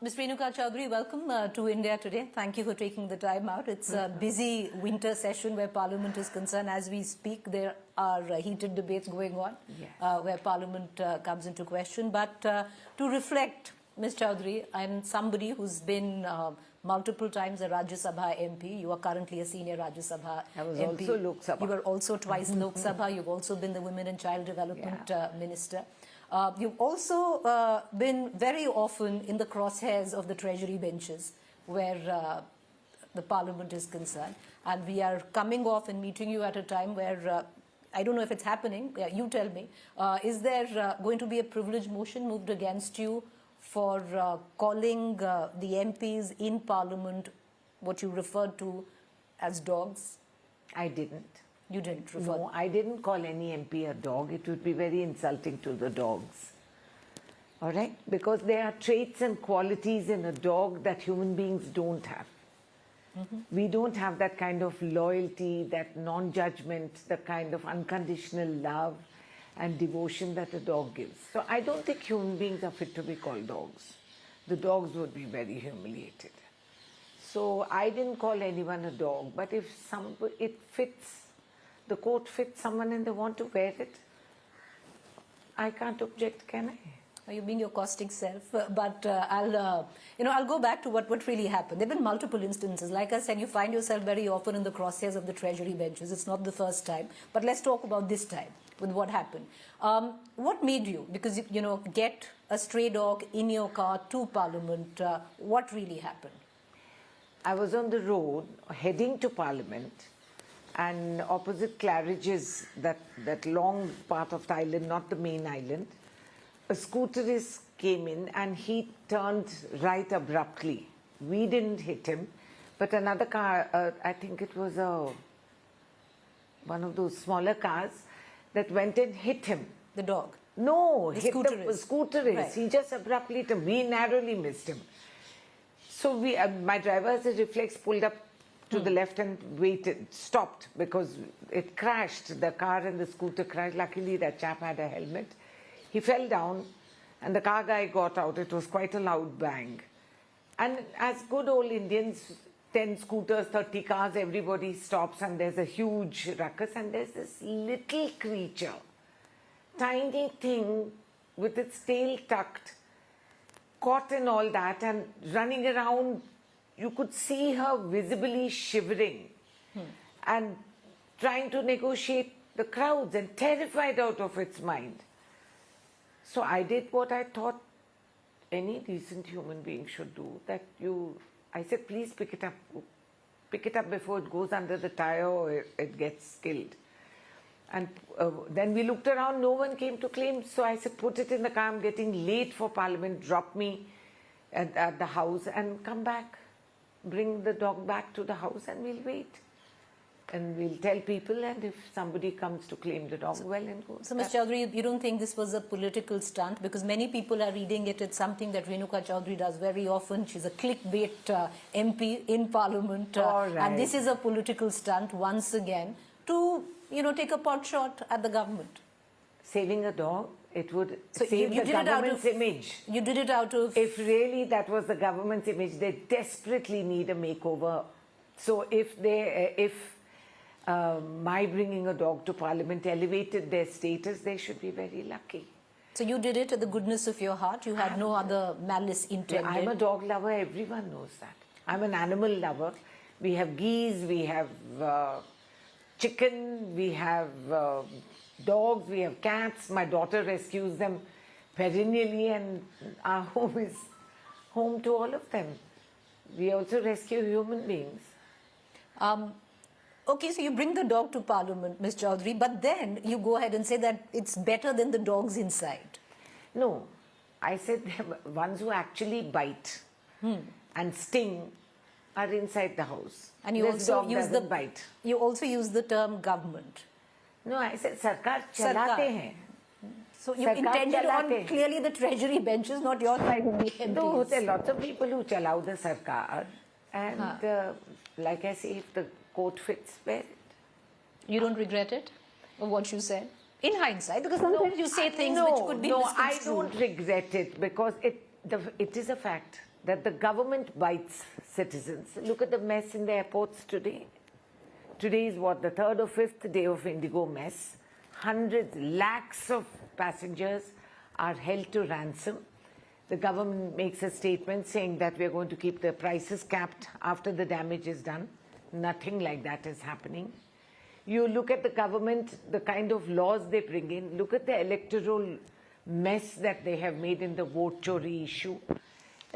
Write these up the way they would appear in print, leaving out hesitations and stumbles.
Ms. Renuka Chowdhury, welcome to India today. Thank you for taking the time out. It's a busy winter session where Parliament is concerned. As we speak, there are heated debates going on where Parliament comes into question. But to reflect, Ms. Chowdhury, I'm somebody who's been multiple times a Rajya Sabha MP. You are currently a senior Rajya Sabha I was MP. also Lok Sabha. You were also twice Lok Sabha. You've also been the Women and Child Development Minister. You've also been very often in the crosshairs of the Treasury benches where the Parliament is concerned. And we are coming off and meeting you at a time where, I don't know if it's happening, you tell me, is there going to be a privilege motion moved against you for calling the MPs in Parliament what you referred to as dogs? I didn't. You didn't refer? No, I didn't call any MP a dog. It would be very insulting to the dogs. All right? Because there are traits and qualities in a dog that human beings don't have. We don't have that kind of loyalty, that non-judgment, the kind of unconditional love and devotion that a dog gives. So I don't think human beings are fit to be called dogs. The dogs would be very humiliated. So I didn't call anyone a dog, but if it fits, the coat fits someone and they want to wear it, I can't object, can I? You being your caustic self, but I'll go back to what really happened. There have been multiple instances. Like I said, you find yourself very often in the crosshairs of the Treasury benches. It's not the first time, but let's talk about this time with what happened. What made you, because get a stray dog in your car to Parliament? What really happened? I was on the road heading to Parliament, and opposite Claridge's, that long part of the island, not the main island, a scooterist came in and he turned right abruptly. We didn't hit him, but another car, I think it was one of those smaller cars, that went and hit him. The dog? No, the hit scooterist. the scooterist. Right. He just abruptly, we narrowly missed him. So my driver, as a reflex, pulled up to the left and waited, stopped, because it crashed. The car and the scooter crashed. Luckily, that chap had a helmet. He fell down, and the car guy got out. It was quite a loud bang. And as good old Indians, 10 scooters, 30 cars, everybody stops, and there's a huge ruckus, and there's this little creature, tiny thing with its tail tucked, caught in all that, and running around. You could see her visibly shivering and trying to negotiate the crowds and terrified out of its mind. So I did what I thought any decent human being should do. I said, please pick it up. Pick it up before it goes under the tire or it gets killed. And then we looked around, no one came to claim. So I said, put it in the car, I'm getting late for Parliament, drop me at the house and come back. Bring the dog back to the house and we'll wait. And we'll tell people, and if somebody comes to claim the dog, well and good. So, Ms. Chowdhury, you don't think this was a political stunt? Because many people are reading it. It's something that Renuka Chowdhury does very often. She's a clickbait MP in Parliament. And this is a political stunt, once again, to, take a pot shot at the government. Saving a dog? It would save the government's image. You did it out of... If really that was the government's image, they desperately need a makeover. So if my bringing a dog to Parliament elevated their status, they should be very lucky. So you did it at the goodness of your heart? You had no other malice intended? I'm a dog lover, everyone knows that. I'm an animal lover. We have geese, we have chicken, we have... dogs, we have cats. My daughter rescues them perennially, and our home is home to all of them. We also rescue human beings. Okay, so you bring the dog to Parliament, Ms. Chowdhury, but then you go ahead and say that it's better than the dogs inside. No, I said the ones who actually bite and sting are inside the house. And you also use bite. You also use the term government. No, I said Sarkar chalate hain. So you intended on clearly the Treasury benches, not your side of the MPs. No, there are lots of people who chalao the Sarkar. And like I say, if the coat fits, wear it. You don't regret it, or what you said? In hindsight, because sometimes you say things which could be misconstrued. No, I don't regret it because it is a fact. that the government bites citizens. Look at the mess in the airports today. Today is what, the third or fifth day of IndiGo mess. Hundreds, lakhs of passengers are held to ransom. The government makes a statement saying that we're going to keep the prices capped after the damage is done. Nothing like that is happening. You look at the government, the kind of laws they bring in. Look at the electoral mess that they have made in the vote chori issue.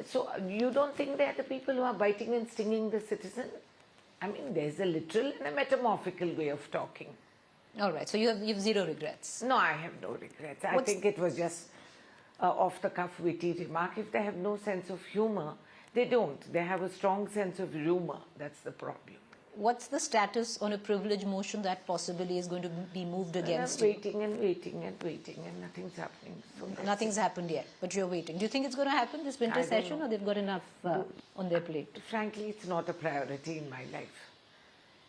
So you don't think they are the people who are biting and stinging the citizen? I mean, there's a literal and a metamorphical way of talking. All right, so you have zero regrets. No, I have no regrets. I think it was just off-the-cuff witty remark. If they have no sense of humor, they don't. They have a strong sense of humor. That's the problem. What's the status on a privilege motion that possibly is going to be moved against you? Waiting and waiting and waiting, and nothing's happening. So nothing's happened yet, but you're waiting. Do you think it's going to happen this winter session, or they've got enough on their plate? Frankly, it's not a priority in my life.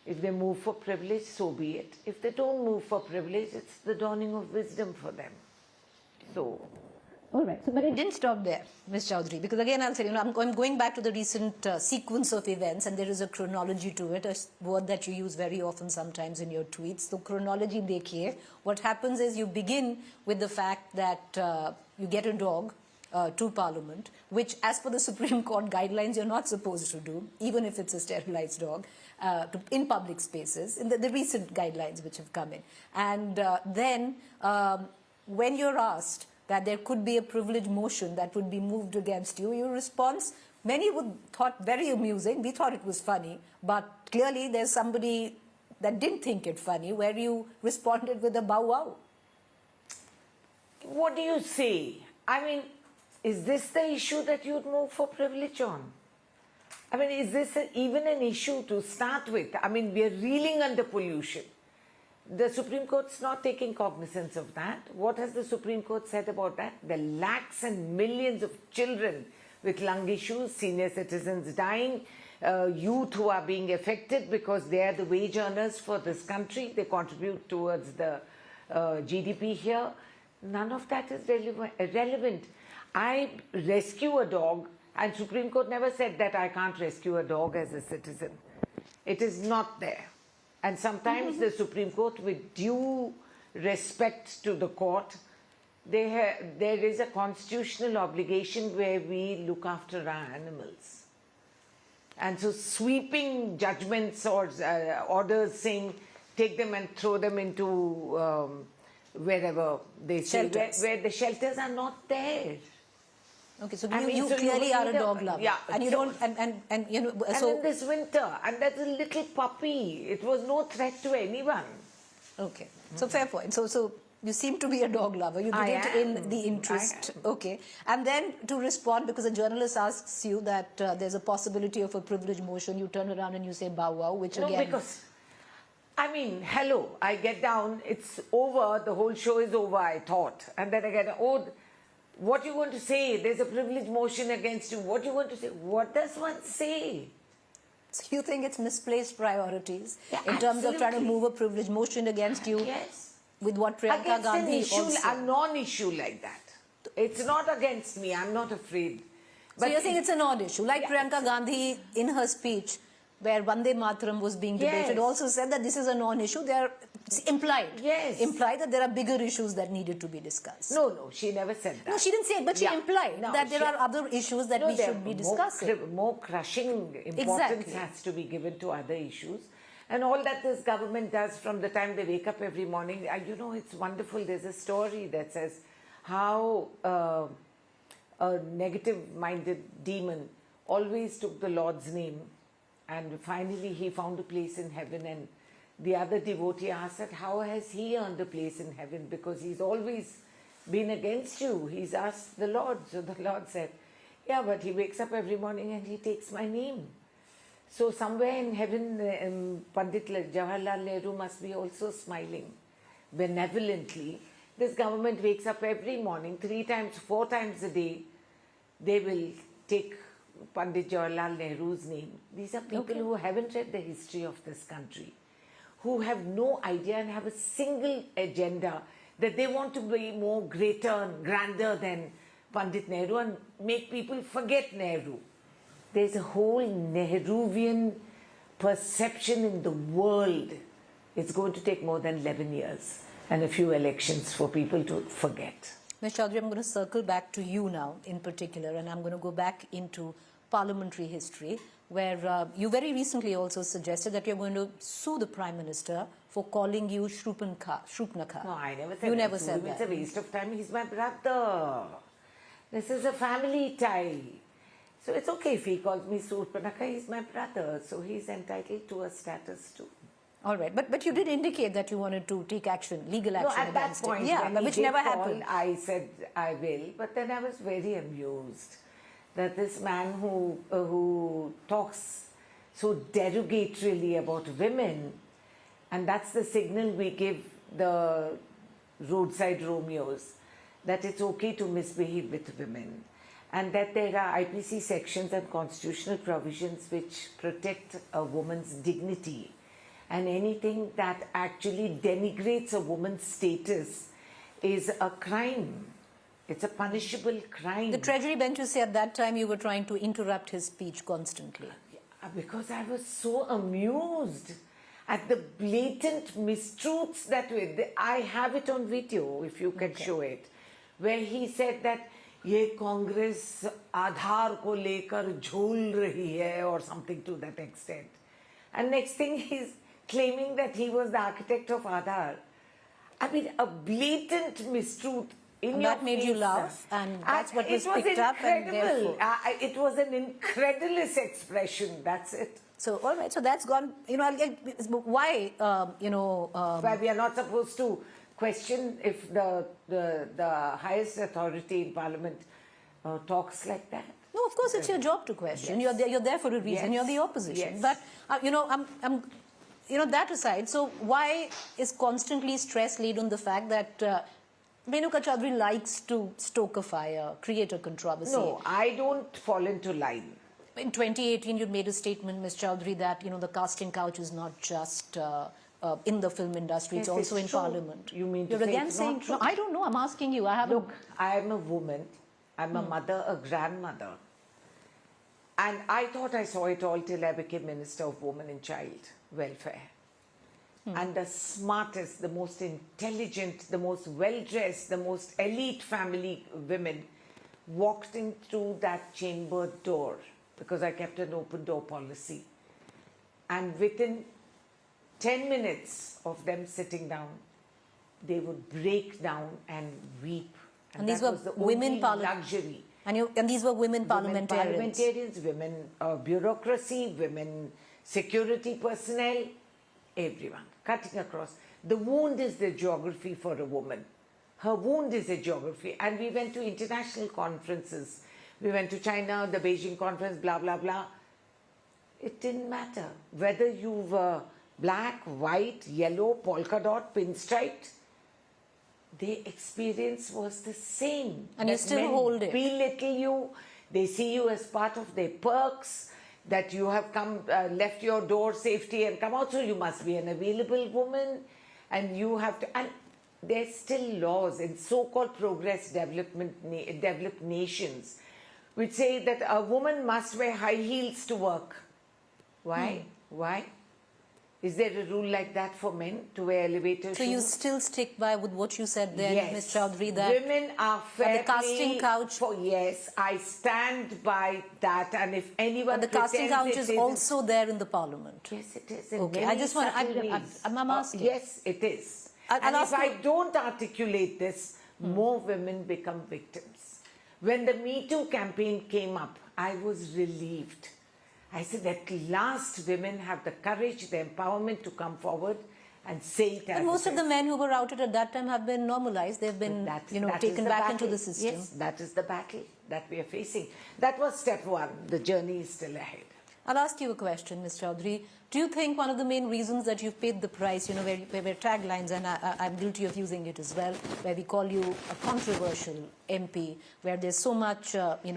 If they move for privilege, so be it. If they don't move for privilege, it's the dawning of wisdom for them. So... All right, so, but it didn't stop there, Ms. Chowdhury, because again I'll say, I'm going back to the recent sequence of events, and there is a chronology to it, a word that you use very often sometimes in your tweets. So chronology dekhiye. What happens is you begin with the fact that you get a dog to Parliament, which as per the Supreme Court guidelines you're not supposed to do, even if it's a sterilized dog, in public spaces, in the recent guidelines which have come in. And then when you're asked that there could be a privilege motion that would be moved against you, your response, many would thought very amusing. We thought it was funny, but clearly there's somebody that didn't think it funny, where you responded with a bow wow. What do you say? I mean, is this the issue that you'd move for privilege on? I mean, is this even an issue to start with? I mean, we are reeling under pollution. The Supreme Court's not taking cognizance of that. What has the Supreme Court said about that? The lakhs and millions of children with lung issues, senior citizens dying, youth who are being affected because they are the wage earners for this country. They contribute towards the GDP here. None of that is relevant. I rescue a dog, and Supreme Court never said that I can't rescue a dog as a citizen. It is not there. And sometimes the Supreme Court, with due respect to the court, there is a constitutional obligation where we look after our animals. And so sweeping judgments or orders saying, take them and throw them into wherever they say, where the shelters are not there. Okay, so you clearly are a dog lover. Yeah. And you don't, and you know, so... And in this winter, and that's a little puppy. It was no threat to anyone. Okay, so fair point. So you seem to be a dog lover. You did it in the interest. Okay, and then to respond, because a journalist asks you that there's a possibility of a privilege motion, you turn around and you say bow wow, which again... No, because, I mean, hello, I get down, it's over, the whole show is over, I thought. And then I get, oh... What you want to say? There's a privilege motion against you. What you want to say? What does one say? So you think it's misplaced priorities in terms absolutely. of trying to move a privilege motion against you? Yes. With what Priyanka Gandhi also... a non-issue like that. It's not against me. I'm not afraid. So you're saying it's a non-issue. Like Priyanka Gandhi in her speech, where Vande Mataram was being debated, also said that this is a non-issue. They are implied. Yes. Implied that there are bigger issues that needed to be discussed. No, she never said that. No, she didn't say it, but she implied that there are other issues that we should be discussing. More crushing importance has to be given to other issues. And all that this government does from the time they wake up every morning, you know, it's wonderful. There's a story that says how a negative-minded demon always took the Lord's name, and finally he found a place in heaven, and the other devotee asked that, how has he earned a place in heaven? Because he's always been against you. He's asked the Lord. So the Lord said, yeah, but he wakes up every morning and he takes my name. So somewhere in heaven, Pandit Jawaharlal Nehru must be also smiling benevolently. This government wakes up every morning, 3 times, 4 times a day. They will take Pandit Jawaharlal Nehru's name. These are people who haven't read the history of this country, who have no idea and have a single agenda that they want to be more greater and grander than Pandit Nehru and make people forget Nehru. There's a whole Nehruvian perception in the world. It's going to take more than 11 years and a few elections for people to forget. Ms. Chowdhury, I'm going to circle back to you now in particular, and I'm going to go back into parliamentary history, where you very recently also suggested that you're going to sue the Prime Minister for calling you Shrupnaka. No, I never said You that. never said It's that. a waste of time. He's my brother. This is a family tie. So it's okay if he calls me Surpanaka. He's my brother. So he's entitled to a status too. All right, but you did indicate that you wanted to take action, legal action No, at that against point, it. Yeah, when but he which did never call, happened. I said I will, but then I was very amused that this man who talks so derogatorily about women, and that's the signal we give the roadside Romeos, that it's okay to misbehave with women, and that there are IPC sections and constitutional provisions which protect a woman's dignity. And anything that actually denigrates a woman's status is a crime. It's a punishable crime. The Treasury benches say at that time you were trying to interrupt his speech constantly. Because I was so amused at the blatant mistruths that I have it on video, if you can show it, where he said that ये कांग्रेस आधार को लेकर झूल रही है or something to that extent. And next thing he's claiming that he was the architect of Aadhaar. I mean, a blatant mistruth in And your that made you face, laugh, and that's what was it was picked up, and incredible. therefore... It was an incredulous expression, that's it. So, all right, so that's gone, you know, why, Why we are not supposed to question if the highest authority in Parliament talks like that. No, of course, it's your job to question. Yes. You're there for a reason. Yes. You're the opposition. Yes. But that aside, so why is constantly stress laid on the fact that Renuka Chowdhury likes to stoke a fire, create a controversy? No, I don't fall into line. In 2018, you made a statement, Ms. Chowdhury, that the casting couch is not just in the film industry; Yes, it's also in true. Parliament. You mean You're to say again it's saying? not true? No, I don't know. I'm asking you. I haven't. Look, I am a woman. I'm a mother, a grandmother. And I thought I saw it all till I became Minister of Women and Child Welfare. And the smartest, the most intelligent, the most well-dressed, the most elite family women walked in through that chamber door because I kept an open door policy. And within 10 minutes of them sitting down, they would break down and weep. And these that were was the women only luxury. And these were women parliamentarians. Women bureaucracy, women security personnel, everyone, cutting across. The wound is the geography for a woman. Her wound is a geography. And we went to international conferences. We went to China, the Beijing conference, blah, blah, blah. It didn't matter whether you were black, white, yellow, polka dot, pinstriped. The experience was the same. And you still hold it. Belittle you. They see you as part of their perks, that you have come, left your door safety and come out, so you must be an available woman, and you have to. And there's still laws in so-called developed nations, which say that a woman must wear high heels to work. Why? Why? Is there a rule like that for men to wear elevator shoes? So you still stick by with what you said then, Yes. Ms. Chowdhury, that women are fairly... the casting couch... Yes, I stand by that, and if anyone But the casting couch is isn't- also there in the Parliament. Yes, it is. In Okay, I many just want to... subtle ways. I'm asking. Yes, it is. I'll And if ask I you- don't articulate this, more women become victims. When the Me Too campaign came up, I was relieved. I said, at last women have the courage, the empowerment to come forward and say it as But most it of the is. men who were outed at that time have been normalized. They've been, That taken is the back into battle. the system. Yes, that is the battle that we are facing. That was step one. The journey is still ahead. I'll ask you a question, Ms. Chowdhury. Do you think one of the main reasons that you've paid the price, where taglines, and I'm guilty of using it as well, where we call you a controversial MP, where there's so much,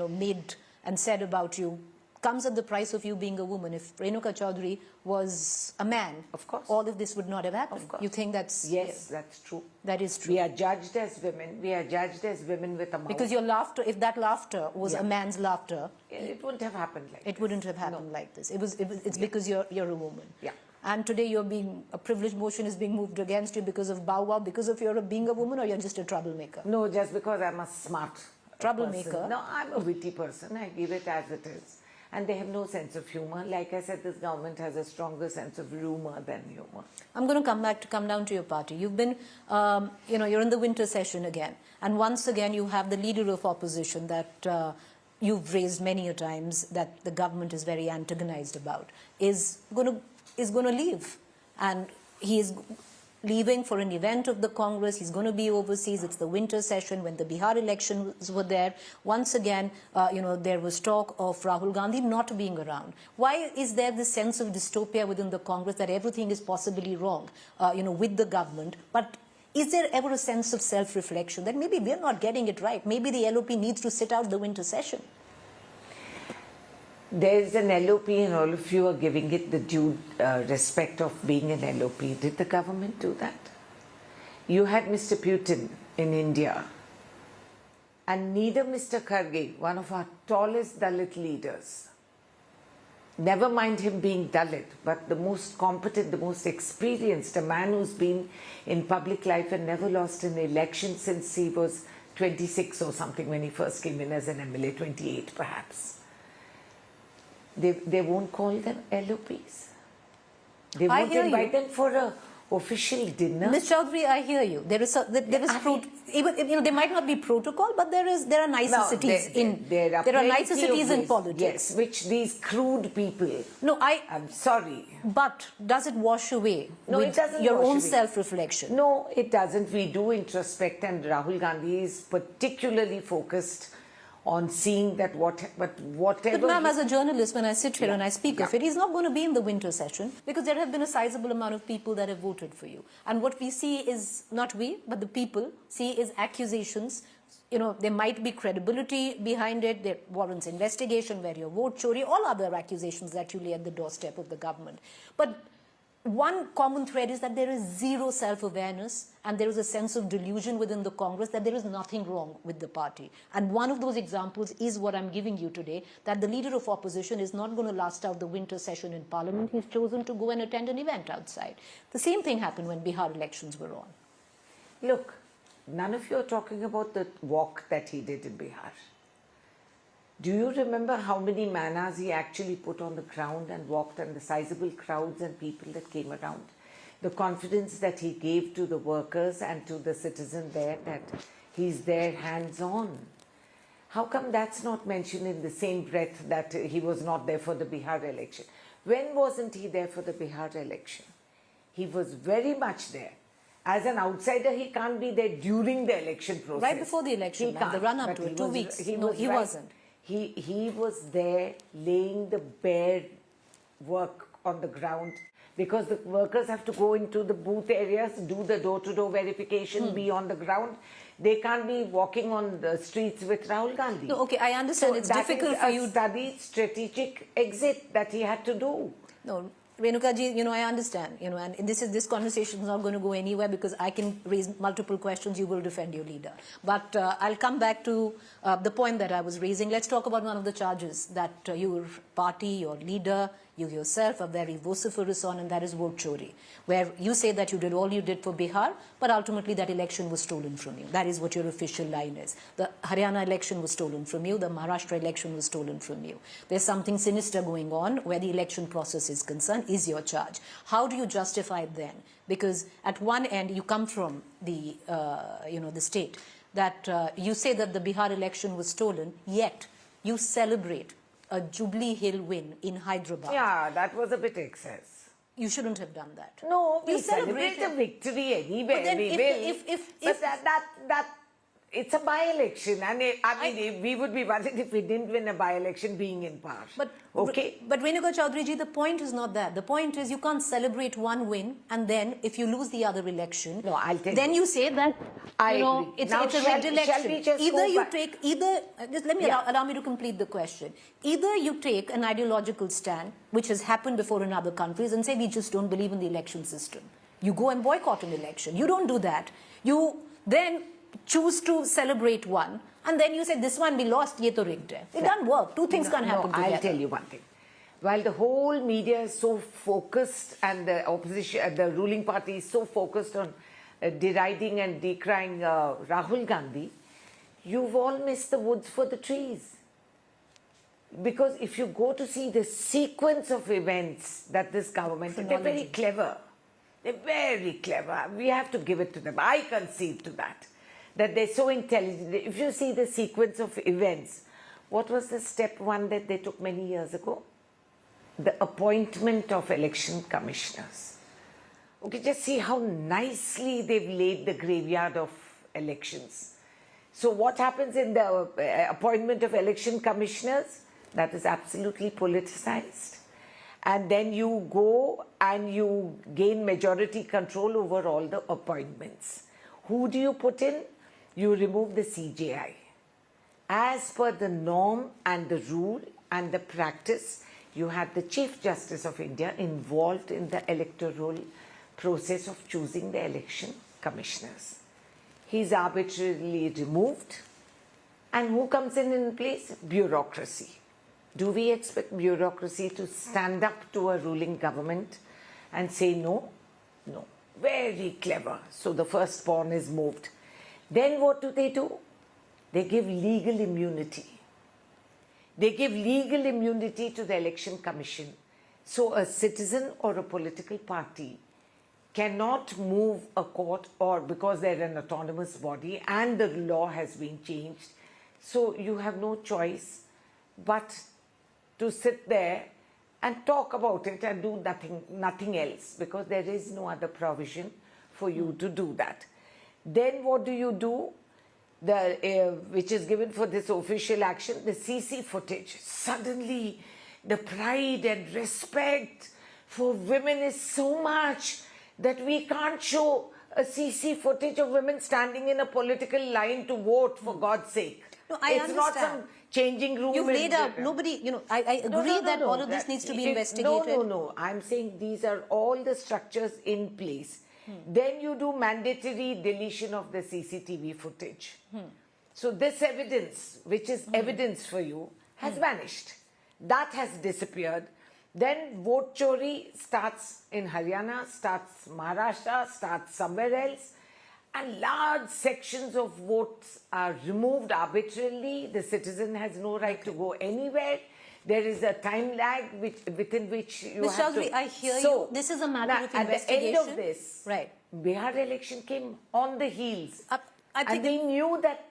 made and said about you comes at the price of you being a woman. If Renuka Chowdhury was a man, of course, all of this would not have happened. Of course. You think that's... Yes, that's true. That is true. We are judged as women. We are judged as women with a mouth. Because your laughter, if that laughter was a man's laughter... It wouldn't have happened like this. It wouldn't have happened like this. It's because you're a woman. Yeah. And today a privilege motion is being moved against you because of bow wow, because of being a woman, or you're just a troublemaker? No, just because I'm a smart troublemaker. person. No, I'm a witty person. I give it as it is. And they have no sense of humor. Like I said, this government has a stronger sense of rumor than humor. I'm going to come down to your party. You've been, you're in the winter session again. And once again, you have the leader of opposition that you've raised many a times that the government is very antagonized about, is going to leave. And he is leaving for an event of the Congress. He's going to be overseas. It's the winter session. When the Bihar elections were there, once again, there was talk of Rahul Gandhi not being around. Why is there this sense of dystopia within the Congress that everything is possibly wrong, with the government? But is there ever a sense of self-reflection that maybe we're not getting it right? Maybe the LOP needs to sit out the winter session. There is an LOP and all of you are giving it the due respect of being an LOP. Did the government do that? You had Mr. Putin in India, and neither Mr. Kharge, one of our tallest Dalit leaders, never mind him being Dalit, but the most competent, the most experienced, a man who's been in public life and never lost an election since he was 26 or something when he first came in as an MLA, 28 perhaps. They won't call them LOPs. They won't invite them for a official dinner. Ms. Chowdhury, I hear you. There is even there might not be protocol, but there are niceties there are niceties in politics. Yes, which these crude people. No, I'm sorry. But does it wash away it doesn't your wash own away. Self-reflection? No, it doesn't. We do introspect, and Rahul Gandhi is particularly focused on seeing that whatever... But ma'am, as a journalist, when I sit here and I speak of it, he's not going to be in the winter session because there have been a sizable amount of people that have voted for you. And what we see is, not we, but the people see is accusations. There might be credibility behind it. There warrants investigation, where your vote chori, all other accusations that you lay at the doorstep of the government. But one common thread is that there is zero self-awareness and there is a sense of delusion within the Congress that there is nothing wrong with the party. And one of those examples is what I'm giving you today, that the leader of opposition is not going to last out the winter session in Parliament. He's chosen to go and attend an event outside. The same thing happened when Bihar elections were on. Look, none of you are talking about the walk that he did in Bihar. Do you remember how many manas he actually put on the ground and walked, and the sizable crowds and people that came around? The confidence that he gave to the workers and to the citizen there, that he's there hands-on. How come that's not mentioned in the same breath that he was not there for the Bihar election? When wasn't he there for the Bihar election? He was very much there. As an outsider, he can't be there during the election process. Right before the election, the run-up to it, 2 weeks. He wasn't. He was there laying the bare work on the ground, because the workers have to go into the booth areas, do the door-to-door verification, be on the ground. They can't be walking on the streets with Rahul Gandhi. No, okay, I understand. So it's difficult for you. That is a studied strategic exit that he had to do. No, Renuka ji, I understand, and this conversation is not going to go anywhere because I can raise multiple questions. You will defend your leader. But I'll come back to the point that I was raising. Let's talk about one of the charges that your party, your leader, you yourself are very vociferous on, and that is vote chori, where you say that you did all you did for Bihar, but ultimately that election was stolen from you. That is what your official line is. The Haryana election was stolen from you. The Maharashtra election was stolen from you. There's something sinister going on where the election process is concerned, is your charge. How do you justify it then? Because at one end, you come from the, the state that you say that the Bihar election was stolen, yet you celebrate a Jubilee Hill win in Hyderabad. Yeah, that was a bit excess. You shouldn't have done that. No, we celebrate a victory anyway. But then we will. But it's a by-election, and we would be worried if we didn't win a by-election being in power. But okay, but Renuka Chowdhury ji, the point is not that. The point is you can't celebrate one win and then if you lose the other election, no, I'll tell then you say that I you know agree. it's Now, a red election. shall we just Either go you back? take just let me allow me to complete the question. Either you take an ideological stand, which has happened before in other countries, and say we just don't believe in the election system. You go and boycott an election. You don't do that. You then choose to celebrate one, and then you say this one we lost, ye to rigged hai. It doesn't work. Two things can't happen together. I'll tell you one thing. While the whole media is so focused and the opposition, the ruling party is so focused on deriding and decrying Rahul Gandhi, you've all missed the woods for the trees. Because if you go to see the sequence of events that this government, they're very clever. They're very clever. We have to give it to them. I concede to that they're so intelligent. If you see the sequence of events, what was the step one that they took many years ago? The appointment of election commissioners. Okay, just see how nicely they've laid the graveyard of elections. So what happens in the appointment of election commissioners? That is absolutely politicized. And then you go and you gain majority control over all the appointments. Who do you put in? You remove the CJI. As per the norm and the rule and the practice, you had the Chief Justice of India involved in the electoral process of choosing the election commissioners. He's arbitrarily removed. And who comes in place? Bureaucracy. Do we expect bureaucracy to stand up to a ruling government and say no? No. Very clever. So the first pawn is moved. Then what do? They give legal immunity. They give legal immunity to the Election Commission. So a citizen or a political party cannot move a court, or because they're an autonomous body and the law has been changed. So you have no choice but to sit there and talk about it and do nothing else, because there is no other provision for you to do that. Then what do? Which is given for this official action, the CC footage. Suddenly, the pride and respect for women is so much that we can't show a CC footage of women standing in a political line to vote, for God's sake. No, I it's understand. not some changing room. You've laid out, nobody, I agree that all of this needs to be investigated. No. I'm saying these are all the structures in place. Then you do mandatory deletion of the CCTV footage. So this evidence, which is evidence for you, has vanished. That has disappeared. Then vote chori starts in Haryana, starts Maharashtra, starts somewhere else. And large sections of votes are removed arbitrarily. The citizen has no right to go anywhere. There is a time lag within which you Ms. have Chowdhury, to... I hear you. This is a matter of investigation. At the end of this, right. Bihar election came on the heels. I think and we knew that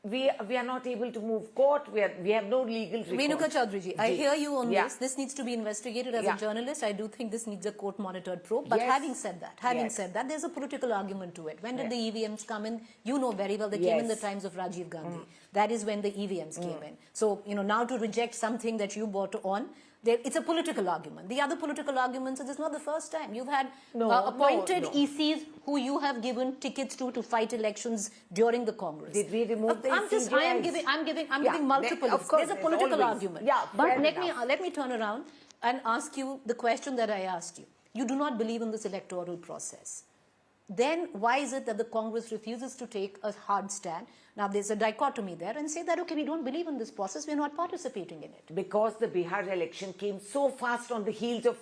we are not able to move court. We have no legal recourse. Renuka Chowdhury ji, I hear you on this. This needs to be investigated. As a journalist, I do think this needs a court-monitored probe. But having said that, there's a political argument to it. When did the EVMs come in? You know very well. They came in the times of Rajiv Gandhi. That is when the EVMs came in. So, now to reject something that you brought on, it's a political argument. The other political arguments is it's not the first time. You've had appointed ECs who you have given tickets to fight elections during the Congress. Did we remove the ECs? I'm giving multiple. There's a political argument. Yeah, but let me turn around and ask you the question that I asked you. You do not believe in this electoral process. Then why is it that the Congress refuses to take a hard stand? Now, there's a dichotomy there and say that, okay, we don't believe in this process, we're not participating in it. Because the Bihar election came so fast on the heels of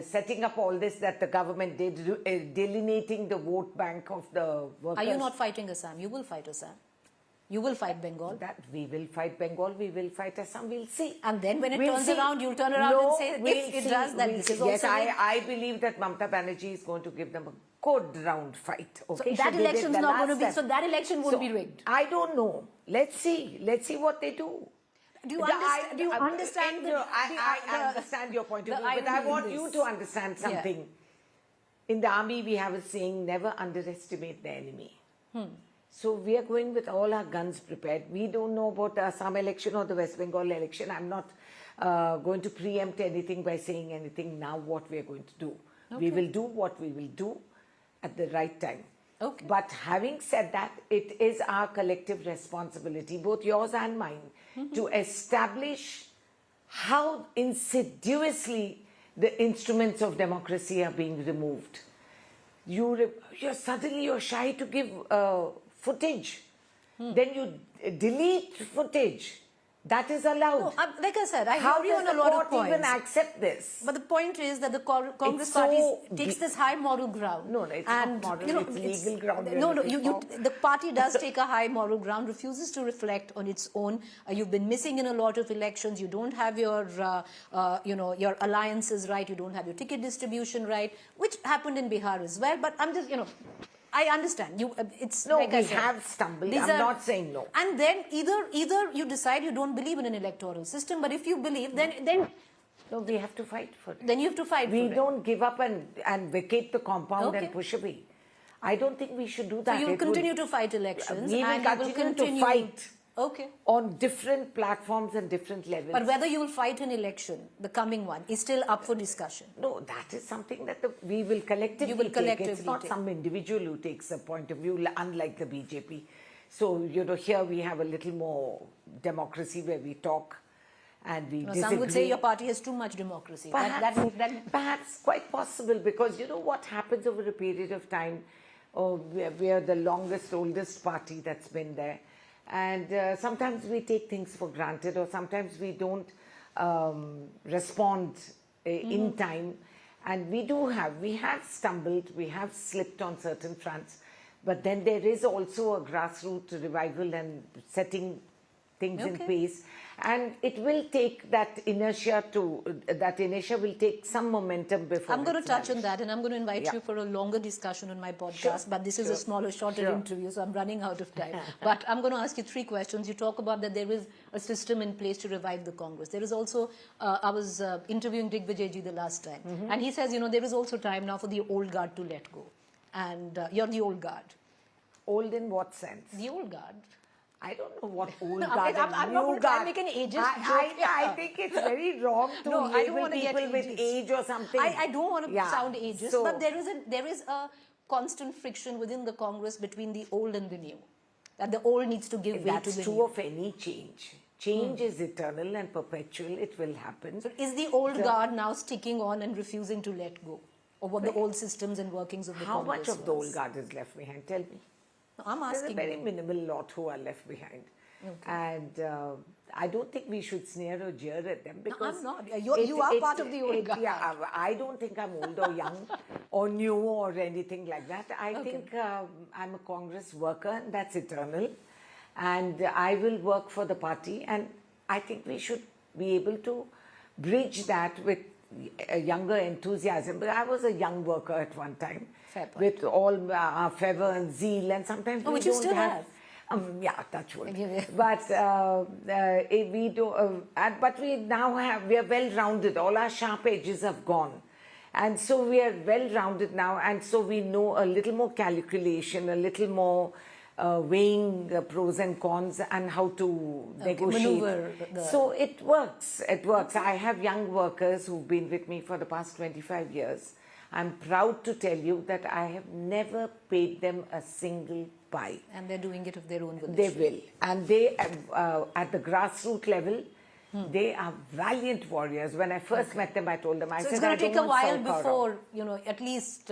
setting up all this that the government did, delineating the vote bank of the workers. Are you not fighting Assam? You will fight Assam. You will fight Bengal. That we will fight Bengal, we will fight Assam, we'll see. And then when it turns around, you'll turn around and say, if it does, that this is also... Yes, I believe that Mamata Banerjee is going to give them a good round fight. Okay? So that election is not going to be... So that election won't be rigged? I don't know. Let's see. Let's see what they do. Do you understand? I understand your point of view, but I want you to understand something. In the army, we have a saying, never underestimate the enemy. So we are going with all our guns prepared. We don't know about the Assam election or the West Bengal election. I'm not going to preempt anything by saying anything now what we are going to do. We will do what we will do at the right time. Okay. But having said that, it is our collective responsibility, both yours and mine, to establish how insidiously the instruments of democracy are being removed. Suddenly you're shy to give footage. Then you delete footage. That is allowed. No, like I said, I How hear you on does a the lot court of points. even accept this? But the point is that the Congress It's party so takes this high moral ground. No, it's and, not moral, you know, it's legal ground. No, the party does take a high moral ground, refuses to reflect on its own. You've been missing in a lot of elections. You don't have your, your alliances right. You don't have your ticket distribution right, which happened in Bihar as well. But I'm just, I understand. It's No, like we I said, have stumbled. these I'm are- not saying no. And then either you decide you don't believe in an electoral system, but if you believe, then No, we have to fight for it. then you have to fight We for don't give up and vacate the compound Okay. and push away. I don't think we should do it. that. So you will It would- continue to fight elections. We will and you continue to fight Okay. on different platforms and different levels. But whether you will fight an election, the coming one, is still up for discussion. No, that is something that we will collectively You will take. collectively It's not take. some individual who takes a point of view, unlike the BJP. So, here we have a little more democracy where we talk and we disagree. Some would say your party has too much democracy. Perhaps quite possible, because you know what happens over a period of time. We are the longest, oldest party that's been there. And sometimes we take things for granted, or sometimes we don't respond in time. And we have stumbled, we have slipped on certain fronts. But then there is also a grassroots revival and setting things in pace. And it will take that inertia will take some momentum before. I'm going to it's touch on vanished. that, and I'm going to invite Yeah. you for a longer discussion on my podcast. Sure, But this is a smaller, shorter interview, so I'm running out of time. But I'm going to ask you 3 questions. You talk about that there is a system in place to revive the Congress. There is also, I was interviewing Jibe the last time, and he says, there is also time now for the old guard to let go. And you're the old guard. Old in what sense? The old guard. I don't know what old No, guard I'm and not new going to try guard. and make an ageist I joke. think it's very wrong to No, I don't label want to get people with ageist. age or something. I don't want to sound ageist, So, but there is a constant friction within the Congress between the old and the new. That the old needs to give way to that's the true new. of any change. Change is eternal and perpetual. It will happen. So is the old guard now sticking on and refusing to let go of what the old systems and workings of the How Congress much of the was? old guard is left behind? Tell me. No, I'm There's a asking very you. minimal lot who are left behind. And I don't think we should sneer or jeer at them, because I'm not. You are part of the old guard. Yeah, I don't think I'm old or young or new or anything like that. I think I'm a Congress worker, and that's eternal. And I will work for the party, and I think we should be able to bridge that with a younger enthusiasm. But I was a young worker at one time, Fair point. with all our fervor and zeal, and sometimes we which you don't still have. have. Yeah, touch wood. Yeah. But we do. But we now we are well rounded. All our sharp edges have gone, and so we are well rounded now. And so we know a little more calculation, a little more weighing the pros and cons, and how to negotiate. maneuver So it works. It works. I have young workers who've been with me for the past 25 years. I'm proud to tell you that I have never paid them a single pie. And they're doing it of their own volition. They will. And they, at the grassroots level, they are valiant warriors. When I first met them, I told them, I So said, it's going I to take don't a want while sauerkraut. before, at least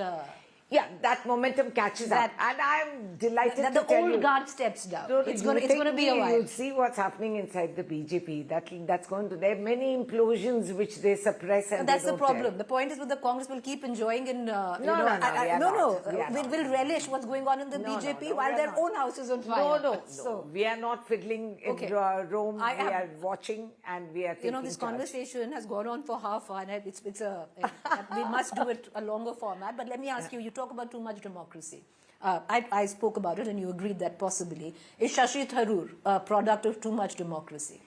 Yeah, that momentum catches up. And I'm delighted that to the tell old you. guard steps down. So It's you going to be a think while. You'll see what's happening inside the BJP. That's going to. There are many implosions which they suppress, and That's they the don't problem. tell. The point is that the Congress will keep enjoying and we are not. We are not. will relish what's going on in the BJP while we are their not. own house is on fire. No. So, We are not fiddling in Okay. Rome. I We am- are watching, and we are taking this charge. conversation has gone on for half an hour. We must do it a longer format. But let me ask you, you talk about too much democracy. I spoke about it and you agreed that possibly. Is Shashi Tharoor a product of too much democracy?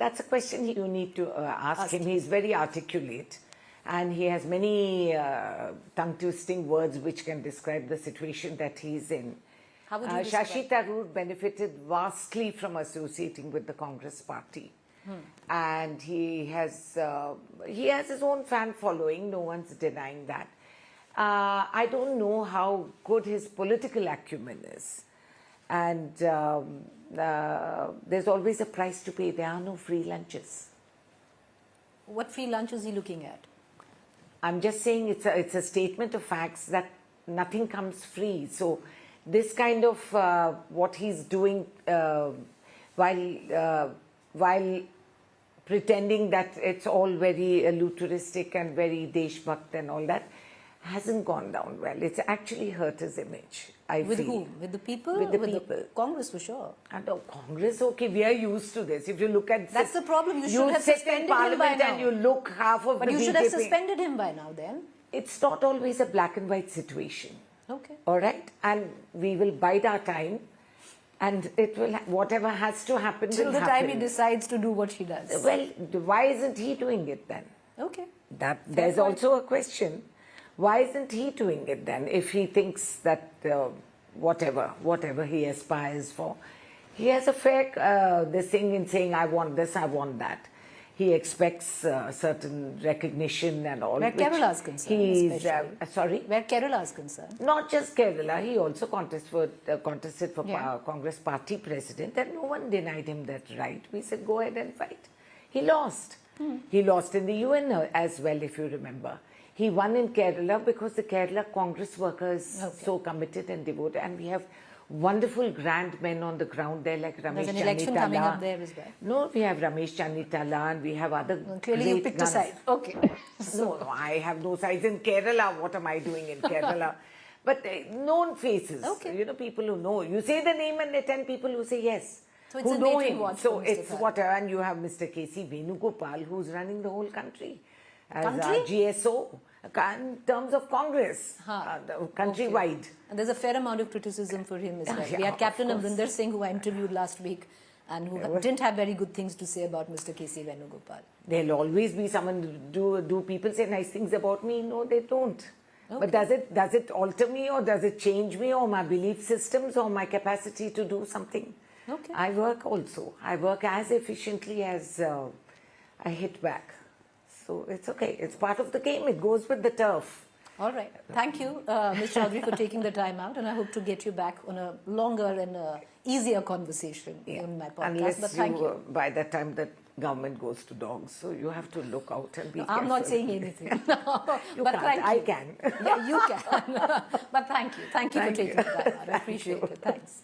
That's a question you need to ask him. He's very articulate, and he has many tongue-twisting words which can describe the situation that he's in. How would you describe? Shashi Tharoor benefited vastly from associating with the Congress party. And he has his own fan following, no one's denying that. I don't know how good his political acumen is. And there's always a price to pay. There are no free lunches. What free lunch is he looking at? I'm just saying it's a statement of facts that nothing comes free. So this kind of what he's doing while pretending that it's all very altruistic and very deshbhakt and all that hasn't gone down well. It's actually hurt his image, I With feel. whom? With the people? With the people. Congress for sure. And Congress, okay, we are used to this. If you look at... That's the problem. You should have sit in suspended him by Parliament now. and you look half of But the you should BJP. have suspended him by now then. It's not always a black and white situation. Okay. All right? And we will bide our time. And it will, whatever has to happen Till will the happen. time he decides to do what he does. Well, why isn't he doing it then? Okay. There's point. also a question. Why isn't he doing it then? If he thinks that whatever he aspires for, he has a fair this thing in saying, I want this, I want that. He expects certain recognition and all. Where Kerala is concerned, especially. Sorry? Where Kerala is concerned. Not just Kerala, he also contested for Yeah. Congress party president, and no one denied him that right. We said, go ahead and fight. He lost. He lost in the UN as well, if you remember. He won in Kerala because the Kerala Congress workers so committed and devoted, and we have wonderful grand men on the ground there like Ramesh There's an election Channitala. coming up there as well. No, we have Ramesh Channitala and we have other Clearly you great picked a guns. side. Okay. No, I have no sides in Kerala. What am I doing in Kerala? But known faces, Okay. you know, people who know. You say the name and there are 10 people who say yes. So it's who a know wait and him. watch So for Mr. it's Tharoor. whatever. And you have Mr. K.C. Venugopal who's running the whole country as Country? GSO in terms of Congress, countrywide. And there's a fair amount of criticism for him as well. Yeah, We had of Captain course. Amrinder Singh, who I interviewed last week, and who didn't have very good things to say about Mr. K.C. Venugopal. There'll always be someone, do people say nice things about me? No, they don't. Okay. But does it alter me or does it change me or my belief systems or my capacity to do something? Okay. I work also. I work as efficiently as I hit back. So it's okay. It's part of the game. It goes with the turf. All right. Thank you, Ms. Chowdhury, for taking the time out, and I hope to get you back on a longer and easier conversation in my podcast. Unless but thank you. by that time the government goes to dogs. So you have to look out and be careful. I'm not saying anything. You but can't. thank you. I can. Yeah, you can. But thank you. Thank you for taking the time out. I appreciate it. Thanks.